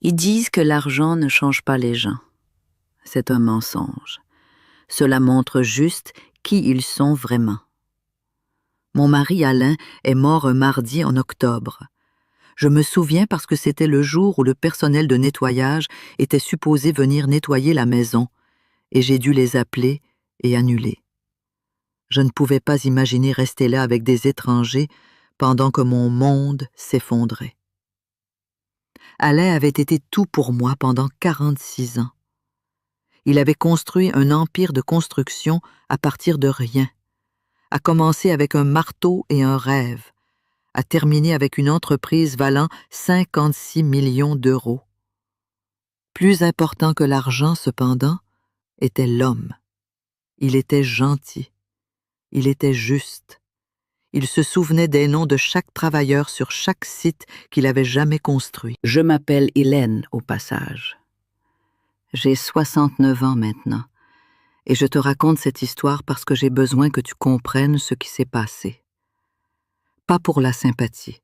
Ils disent que l'argent ne change pas les gens. C'est un mensonge. Cela montre juste qui ils sont vraiment. Mon mari Alain est mort un mardi en octobre. Je me souviens parce que c'était le jour où le personnel de nettoyage était supposé venir nettoyer la maison, et j'ai dû les appeler et annuler. Je ne pouvais pas imaginer rester là avec des étrangers pendant que mon monde s'effondrait. Alain avait été tout pour moi pendant 46 ans. Il avait construit un empire de construction à partir de rien, a commencé avec un marteau et un rêve, a terminé avec une entreprise valant 56 millions d'euros. Plus important que l'argent, cependant, était l'homme. Il était gentil. Il était juste. Il se souvenait des noms de chaque travailleur sur chaque site qu'il avait jamais construit. Je m'appelle Hélène, au passage. J'ai 69 ans maintenant, et je te raconte cette histoire parce que j'ai besoin que tu comprennes ce qui s'est passé. Pas pour la sympathie.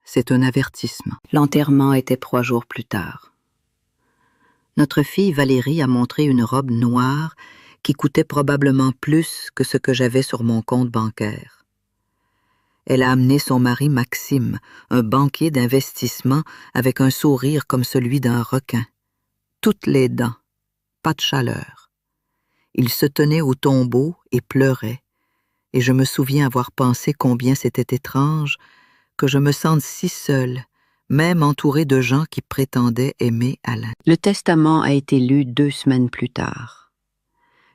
C'est un avertissement. L'enterrement était 3 jours plus tard. Notre fille Valérie a montré une robe noire qui coûtait probablement plus que ce que j'avais sur mon compte bancaire. Elle a amené son mari Maxime, un banquier d'investissement avec un sourire comme celui d'un requin. Toutes les dents, pas de chaleur. Il se tenait au tombeau et pleurait, et je me souviens avoir pensé combien c'était étrange que je me sente si seule, même entourée de gens qui prétendaient aimer Alain. Le testament a été lu 2 semaines plus tard.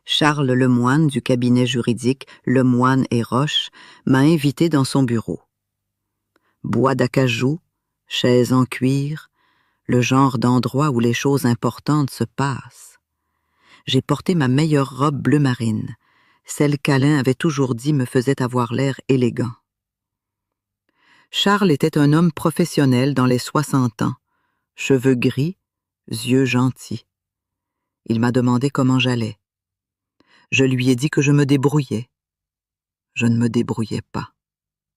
Charles Lemoine du cabinet juridique Lemoine et Roche m'a invité dans son bureau. Bois d'acajou, chaises en cuir, le genre d'endroit où les choses importantes se passent. J'ai porté ma meilleure robe bleu marine, celle qu'Alain avait toujours dit me faisait avoir l'air élégant. Charles était un homme professionnel dans les 60 ans, cheveux gris, yeux gentils. Il m'a demandé comment j'allais. Je lui ai dit que je me débrouillais. Je ne me débrouillais pas.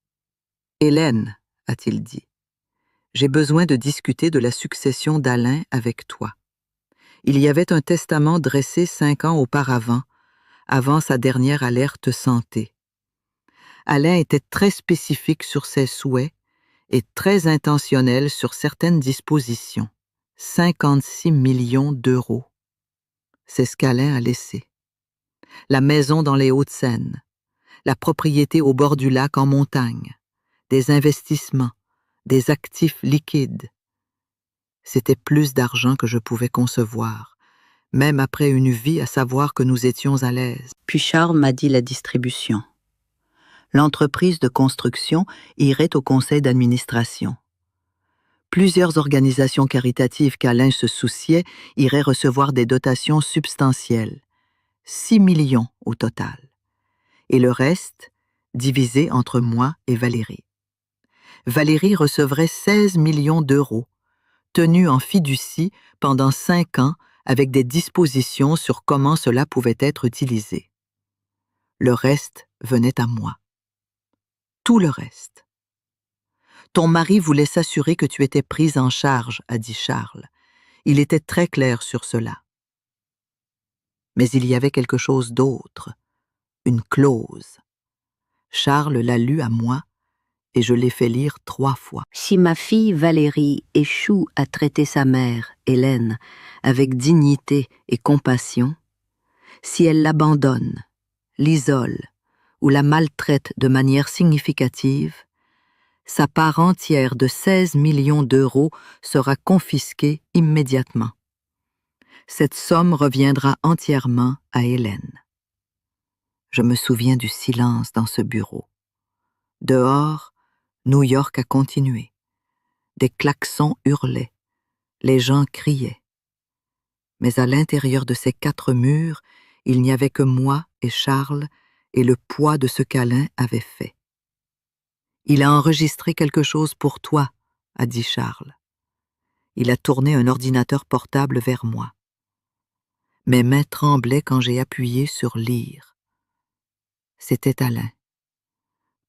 « Hélène, a-t-il dit, j'ai besoin de discuter de la succession d'Alain avec toi. Il y avait un testament dressé 5 ans auparavant, avant sa dernière alerte santé. Alain était très spécifique sur ses souhaits et très intentionnel sur certaines dispositions. 56 millions d'euros. C'est ce qu'Alain a laissé. La maison dans les Hauts-de-Seine, la propriété au bord du lac en montagne, des investissements, des actifs liquides. C'était plus d'argent que je pouvais concevoir, même après une vie à savoir que nous étions à l'aise. Puis Charles m'a dit la distribution. L'entreprise de construction irait au conseil d'administration. Plusieurs organisations caritatives qu'Alain se souciait iraient recevoir des dotations substantielles, 6 millions au total, et le reste divisé entre moi et Valérie. Valérie recevrait 16 millions d'euros, tenus en fiducie pendant 5 ans avec des dispositions sur comment cela pouvait être utilisé. Le reste venait à moi. Tout le reste. Ton mari voulait s'assurer que tu étais prise en charge, a dit Charles. Il était très clair sur cela. Mais il y avait quelque chose d'autre, une clause. Charles l'a lue à moi et je l'ai fait lire 3 fois. Si ma fille Valérie échoue à traiter sa mère, Hélène, avec dignité et compassion, si elle l'abandonne, l'isole ou la maltraite de manière significative, sa part entière de 16 millions d'euros sera confisquée immédiatement. Cette somme reviendra entièrement à Hélène. Je me souviens du silence dans ce bureau. Dehors, New York a continué. Des klaxons hurlaient, les gens criaient. Mais à l'intérieur de ces 4 murs, il n'y avait que moi et Charles et le poids de ce qu'Alain avait fait. Il a enregistré quelque chose pour toi, a dit Charles. Il a tourné un ordinateur portable vers moi. Mes mains tremblaient quand j'ai appuyé sur lire. C'était Alain.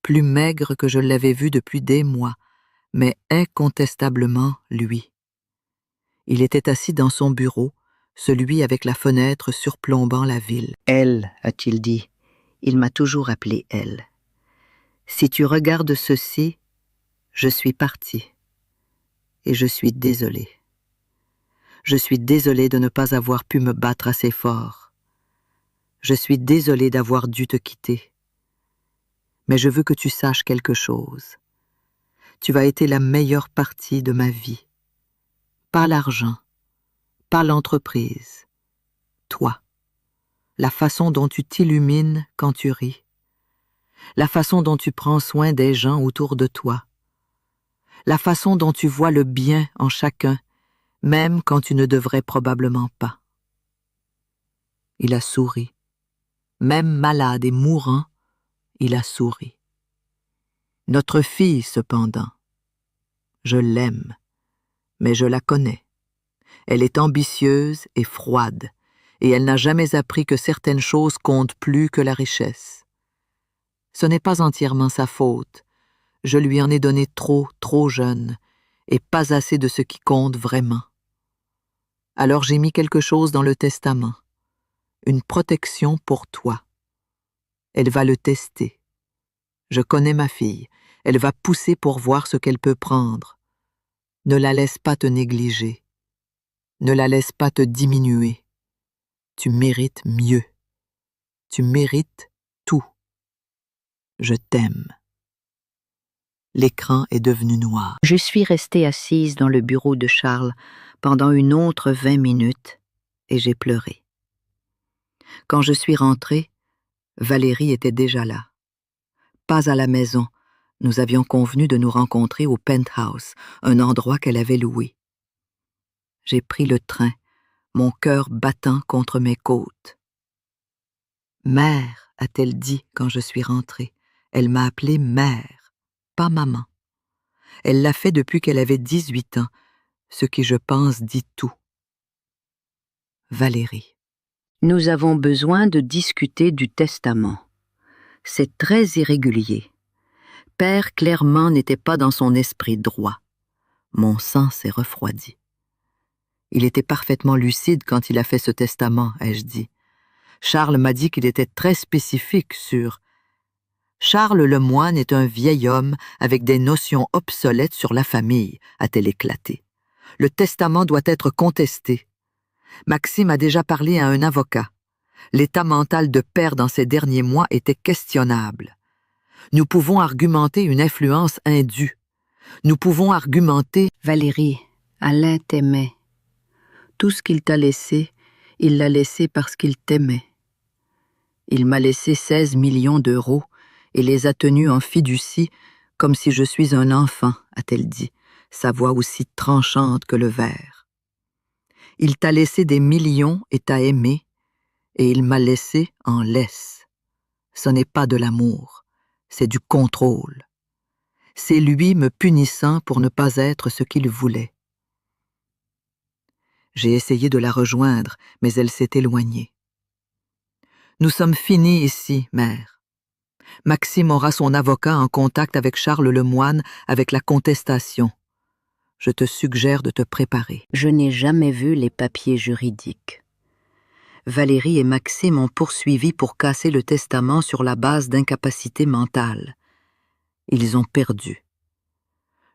Plus maigre que je l'avais vu depuis des mois, mais incontestablement lui. Il était assis dans son bureau, celui avec la fenêtre surplombant la ville. « Elle, a-t-il dit. Il m'a toujours appelé elle. Si tu regardes ceci, je suis parti. Et je suis désolé. Je suis désolé de ne pas avoir pu me battre assez fort. Je suis désolé d'avoir dû te quitter. Mais je veux que tu saches quelque chose. Tu as été la meilleure partie de ma vie. Pas l'argent, pas l'entreprise. Toi. La façon dont tu t'illumines quand tu ris. La façon dont tu prends soin des gens autour de toi. La façon dont tu vois le bien en chacun, même quand tu ne devrais probablement pas. » Il a souri. Même malade et mourant, il a souri. Notre fille, cependant, je l'aime, mais je la connais. Elle est ambitieuse et froide, et elle n'a jamais appris que certaines choses comptent plus que la richesse. Ce n'est pas entièrement sa faute. Je lui en ai donné trop jeune, et pas assez de ce qui compte vraiment. Alors j'ai mis quelque chose dans le testament, une protection pour toi. Elle va le tester. Je connais ma fille, elle va pousser pour voir ce qu'elle peut prendre. Ne la laisse pas te négliger. Ne la laisse pas te diminuer. Tu mérites mieux. Tu mérites tout. Je t'aime. L'écran est devenu noir. Je suis restée assise dans le bureau de Charles pendant une autre 20 minutes et j'ai pleuré. Quand je suis rentrée, Valérie était déjà là. Pas à la maison. Nous avions convenu de nous rencontrer au Penthouse, un endroit qu'elle avait loué. J'ai pris le train, mon cœur battant contre mes côtes. « Mère », a-t-elle dit quand je suis rentrée. Elle m'a appelée mère, pas maman. Elle l'a fait depuis qu'elle avait 18 ans, ce qui, je pense, dit tout. Valérie. Nous avons besoin de discuter du testament. C'est très irrégulier. Père clairement n'était pas dans son esprit droit. Mon sang s'est refroidi. Il était parfaitement lucide quand il a fait ce testament, ai-je dit. Charles m'a dit qu'il était très spécifique sur... Charles Lemoine est un vieil homme avec des notions obsolètes sur la famille, a-t-elle éclaté. Le testament doit être contesté. Maxime a déjà parlé à un avocat. L'état mental de père dans ces derniers mois était questionnable. Nous pouvons argumenter une influence indue. Nous pouvons argumenter... Valérie, Alain t'aimait. Tout ce qu'il t'a laissé, il l'a laissé parce qu'il t'aimait. Il m'a laissé 16 millions d'euros et les a tenus en fiducie comme si je suis un enfant, a-t-elle dit, sa voix aussi tranchante que le verre. Il t'a laissé des millions et t'a aimé, et il m'a laissé en laisse. Ce n'est pas de l'amour, c'est du contrôle. C'est lui me punissant pour ne pas être ce qu'il voulait. J'ai essayé de la rejoindre, mais elle s'est éloignée. Nous sommes finis ici, mère. Maxime aura son avocat en contact avec Charles Lemoine avec la contestation. Je te suggère de te préparer. Je n'ai jamais vu les papiers juridiques. Valérie et Maxime ont poursuivi pour casser le testament sur la base d'incapacité mentale. Ils ont perdu.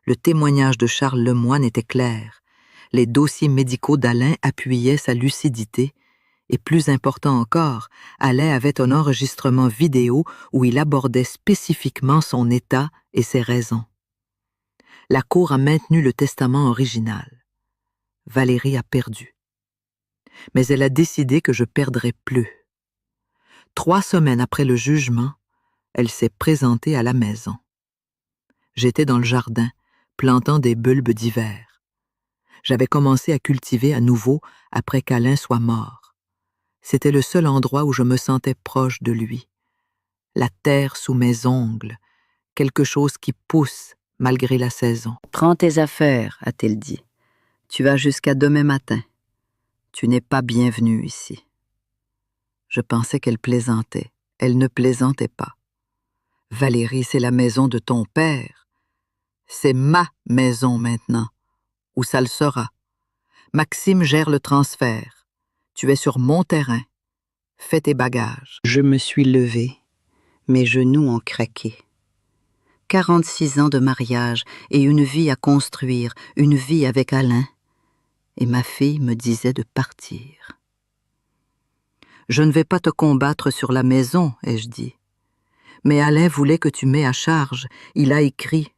Le témoignage de Charles Lemoine était clair. Les dossiers médicaux d'Alain appuyaient sa lucidité et, plus important encore, Alain avait un enregistrement vidéo où il abordait spécifiquement son état et ses raisons. La Cour a maintenu le testament original. Valérie a perdu. Mais elle a décidé que je perdrais plus. 3 semaines après le jugement, elle s'est présentée à la maison. J'étais dans le jardin, plantant des bulbes d'hiver. J'avais commencé à cultiver à nouveau après qu'Alain soit mort. C'était le seul endroit où je me sentais proche de lui. La terre sous mes ongles, quelque chose qui pousse malgré la saison. « Prends tes affaires », a-t-elle dit. « Tu vas jusqu'à demain matin. Tu n'es pas bienvenue ici. » Je pensais qu'elle plaisantait. Elle ne plaisantait pas. « Valérie, c'est la maison de ton père. C'est ma maison maintenant, ou ça le sera. Maxime gère le transfert. Tu es sur mon terrain. Fais tes bagages. Je me suis levée. Mes genoux ont craqué. 46 ans de mariage et une vie à construire, une vie avec Alain. Et ma fille me disait de partir. Je ne vais pas te combattre sur la maison, ai-je dit. Mais Alain voulait que tu m'aies à charge. Il a écrit.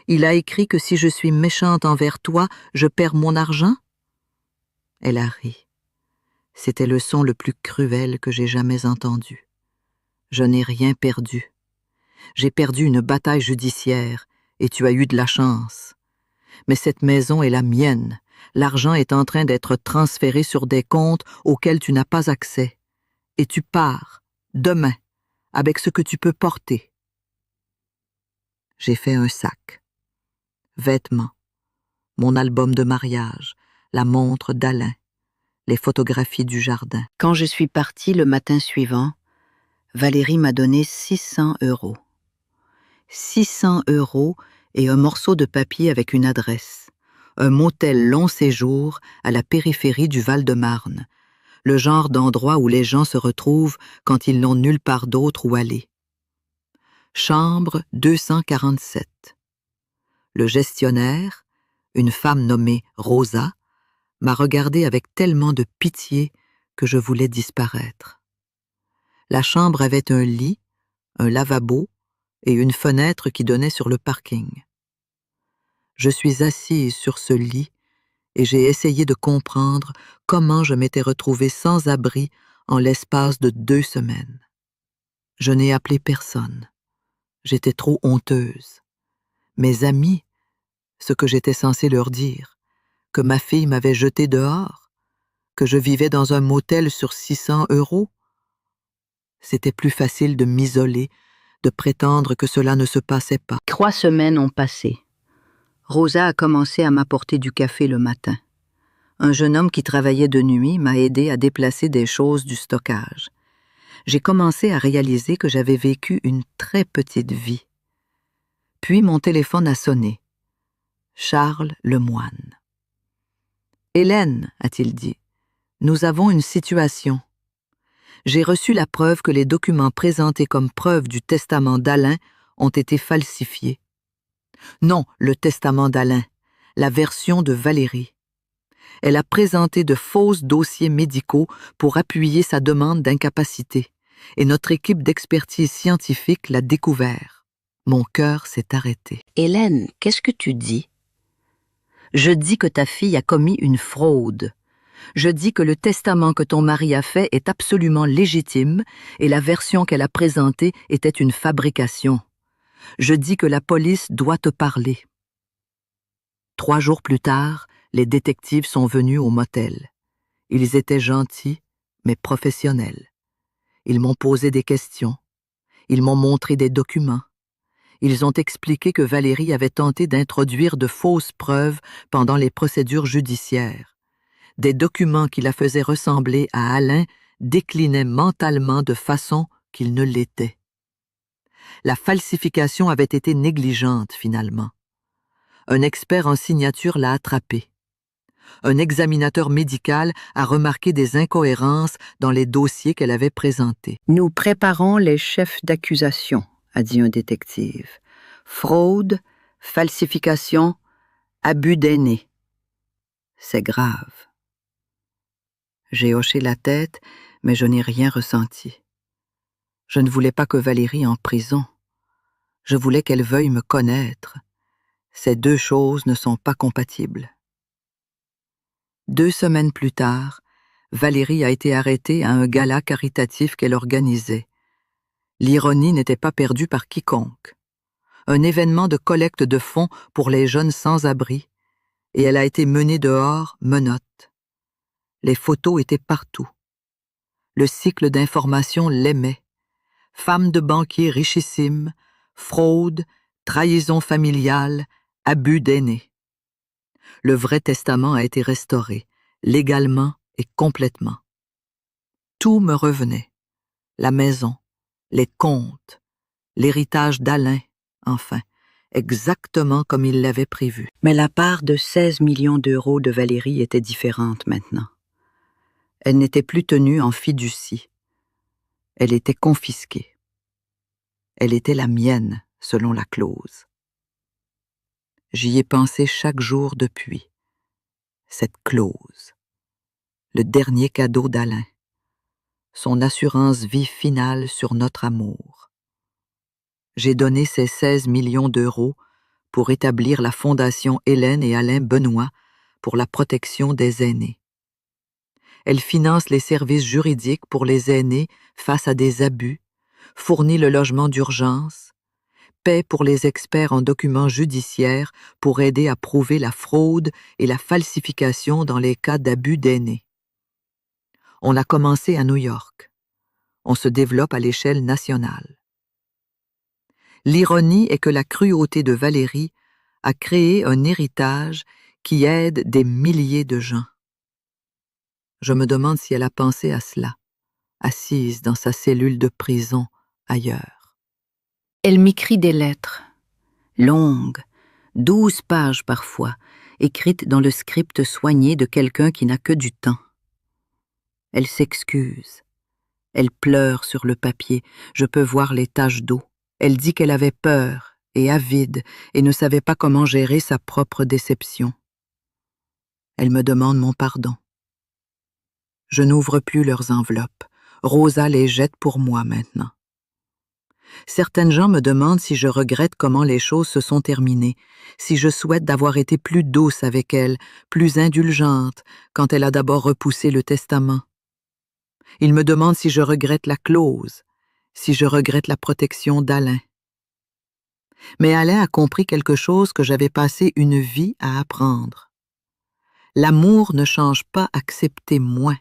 Il a écrit que si je suis méchante envers toi, je perds mon argent? Elle a ri. C'était le son le plus cruel que j'ai jamais entendu. Je n'ai rien perdu. J'ai perdu une bataille judiciaire, et tu as eu de la chance. Mais cette maison est la mienne. L'argent est en train d'être transféré sur des comptes auxquels tu n'as pas accès. Et tu pars, demain, avec ce que tu peux porter. J'ai fait un sac. Vêtements, mon album de mariage, la montre d'Alain, les photographies du jardin. Quand je suis partie le matin suivant, Valérie m'a donné 600 €. 600 € et un morceau de papier avec une adresse. Un motel long séjour à la périphérie du Val-de-Marne. Le genre d'endroit où les gens se retrouvent quand ils n'ont nulle part d'autre où aller. Chambre 247. Le gestionnaire, une femme nommée Rosa, m'a regardé avec tellement de pitié que je voulais disparaître. La chambre avait un lit, un lavabo et une fenêtre qui donnait sur le parking. Je suis assise sur ce lit et j'ai essayé de comprendre comment je m'étais retrouvée sans abri en l'espace de 2 semaines. Je n'ai appelé personne. J'étais trop honteuse. Mes amis, ce que j'étais censée leur dire, que ma fille m'avait jetée dehors, que je vivais dans un motel sur 600 €. C'était plus facile de m'isoler, de prétendre que cela ne se passait pas. 3 semaines ont passé. Rosa a commencé à m'apporter du café le matin. Un jeune homme qui travaillait de nuit m'a aidé à déplacer des choses du stockage. J'ai commencé à réaliser que j'avais vécu une très petite vie. Puis mon téléphone a sonné. Charles Lemoine. « Hélène, a-t-il dit, nous avons une situation. J'ai reçu la preuve que les documents présentés comme preuve du testament d'Alain ont été falsifiés. Non, le testament d'Alain, la version de Valérie. Elle a présenté de faux dossiers médicaux pour appuyer sa demande d'incapacité, et notre équipe d'expertise scientifique l'a découvert. Mon cœur s'est arrêté. « Hélène, qu'est-ce que tu dis? » « Je dis que ta fille a commis une fraude. Je dis que le testament que ton mari a fait est absolument légitime et la version qu'elle a présentée était une fabrication. Je dis que la police doit te parler. » 3 jours plus tard, les détectives sont venus au motel. Ils étaient gentils, mais professionnels. Ils m'ont posé des questions. Ils m'ont montré des documents. Ils ont expliqué que Valérie avait tenté d'introduire de fausses preuves pendant les procédures judiciaires. Des documents qui la faisaient ressembler à Alain déclinaient mentalement de façon qu'il ne l'était. La falsification avait été négligente, finalement. Un expert en signature l'a attrapée. Un examinateur médical a remarqué des incohérences dans les dossiers qu'elle avait présentés. « Nous préparons les chefs d'accusation, » a dit un détective. « Fraude, falsification, abus d'aînés. C'est grave. » J'ai hoché la tête, mais je n'ai rien ressenti. Je ne voulais pas que Valérie en prison. Je voulais qu'elle veuille me connaître. Ces 2 choses ne sont pas compatibles. 2 semaines plus tard, Valérie a été arrêtée à un gala caritatif qu'elle organisait. L'ironie n'était pas perdue par quiconque. Un événement de collecte de fonds pour les jeunes sans-abri, et elle a été menée dehors, menottes. Les photos étaient partout. Le cycle d'information l'aimait. Femme de banquier richissime, fraude, trahison familiale, abus d'aînés. Le vrai testament a été restauré, légalement et complètement. Tout me revenait. La maison, les comptes, l'héritage d'Alain, enfin, exactement comme il l'avait prévu. Mais la part de 16 millions d'euros de Valérie était différente maintenant. Elle n'était plus tenue en fiducie. Elle était confisquée. Elle était la mienne, selon la clause. J'y ai pensé chaque jour depuis. Cette clause. Le dernier cadeau d'Alain. Son assurance vie finale sur notre amour. J'ai donné ces 16 millions d'euros pour établir la Fondation Hélène et Alain Benoît pour la protection des aînés. Elle finance les services juridiques pour les aînés face à des abus, fournit le logement d'urgence, paie pour les experts en documents judiciaires pour aider à prouver la fraude et la falsification dans les cas d'abus d'aînés. On a commencé à New York. On se développe à l'échelle nationale. L'ironie est que la cruauté de Valérie a créé un héritage qui aide des milliers de gens. Je me demande si elle a pensé à cela, assise dans sa cellule de prison ailleurs. Elle m'écrit des lettres, longues, 12 pages parfois, écrites dans le script soigné de quelqu'un qui n'a que du temps. Elle s'excuse. Elle pleure sur le papier, je peux voir les taches d'eau. Elle dit qu'elle avait peur et avide et ne savait pas comment gérer sa propre déception. Elle me demande mon pardon. Je n'ouvre plus leurs enveloppes. Rosa les jette pour moi maintenant. Certaines gens me demandent si je regrette comment les choses se sont terminées, si je souhaite d'avoir été plus douce avec elle, plus indulgente, quand elle a d'abord repoussé le testament. Ils me demandent si je regrette la clause, si je regrette la protection d'Alain. Mais Alain a compris quelque chose que j'avais passé une vie à apprendre. L'amour ne change pas accepter moins.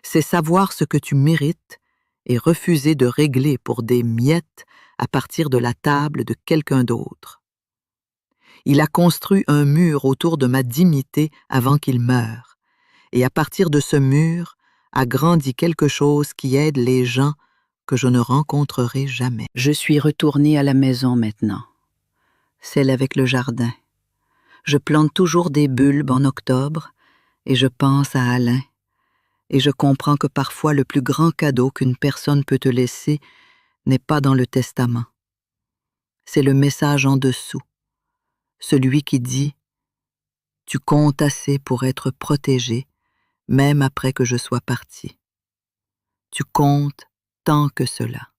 C'est savoir ce que tu mérites et refuser de régler pour des miettes à partir de la table de quelqu'un d'autre. Il a construit un mur autour de ma dignité avant qu'il meure, et à partir de ce mur a grandi quelque chose qui aide les gens que je ne rencontrerai jamais. Je suis retournée à la maison maintenant, celle avec le jardin. Je plante toujours des bulbes en octobre et je pense à Alain. Et je comprends que parfois le plus grand cadeau qu'une personne peut te laisser n'est pas dans le testament. C'est le message en dessous, celui qui dit « Tu comptes assez pour être protégé, même après que je sois parti. Tu comptes tant que cela. »